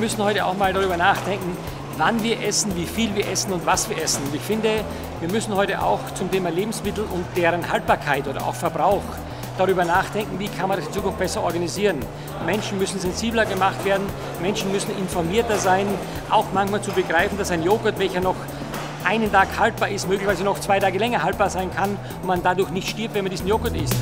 müssen heute auch mal darüber nachdenken, wann wir essen, wie viel wir essen und was wir essen. Und ich finde, wir müssen heute auch zum Thema Lebensmittel und deren Haltbarkeit oder auch Verbrauch darüber nachdenken, wie kann man das in Zukunft besser organisieren. Menschen müssen sensibler gemacht werden, Menschen müssen informierter sein, auch manchmal zu begreifen, dass ein Joghurt, welcher noch einen Tag haltbar ist, möglicherweise noch 2 Tage länger haltbar sein kann und man dadurch nicht stirbt, wenn man diesen Joghurt isst.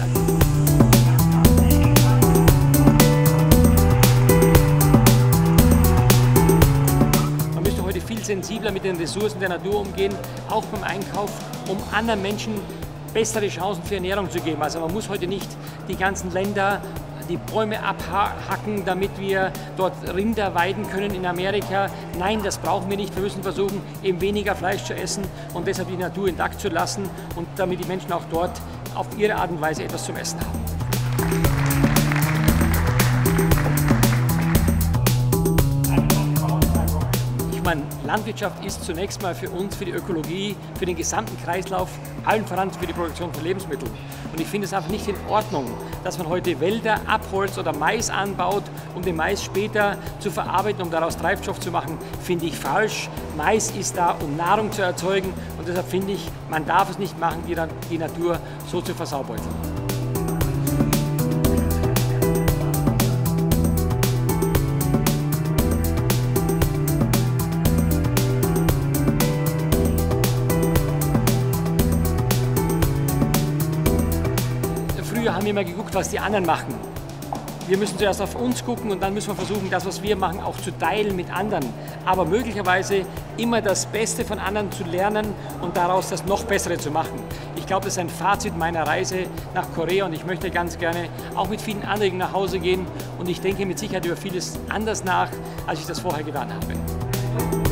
Man müsste heute viel sensibler mit den Ressourcen der Natur umgehen, auch beim Einkauf, um anderen Menschen bessere Chancen für Ernährung zu geben. Also man muss heute nicht die ganzen Länder die Bäume abhacken, damit wir dort Rinder weiden können in Amerika. Nein, das brauchen wir nicht. Wir müssen versuchen, eben weniger Fleisch zu essen und deshalb die Natur intakt zu lassen und damit die Menschen auch dort auf ihre Art und Weise etwas zum Essen haben. Ich meine, Landwirtschaft ist zunächst mal für uns, für die Ökologie, für den gesamten Kreislauf, allen voran für die Produktion von Lebensmitteln. Und ich finde es einfach nicht in Ordnung, dass man heute Wälder abholzt oder Mais anbaut, um den Mais später zu verarbeiten, um daraus Treibstoff zu machen, finde ich falsch. Mais ist da, um Nahrung zu erzeugen und deshalb finde ich, man darf es nicht machen, die Natur so zu versaubeuteln. Früher haben wir immer geguckt, was die anderen machen. Wir müssen zuerst auf uns gucken und dann müssen wir versuchen, das, was wir machen, auch zu teilen mit anderen. Aber möglicherweise immer das Beste von anderen zu lernen und daraus das noch Bessere zu machen. Ich glaube, das ist ein Fazit meiner Reise nach Korea und ich möchte ganz gerne auch mit vielen Anregungen nach Hause gehen und ich denke mit Sicherheit über vieles anders nach, als ich das vorher getan habe.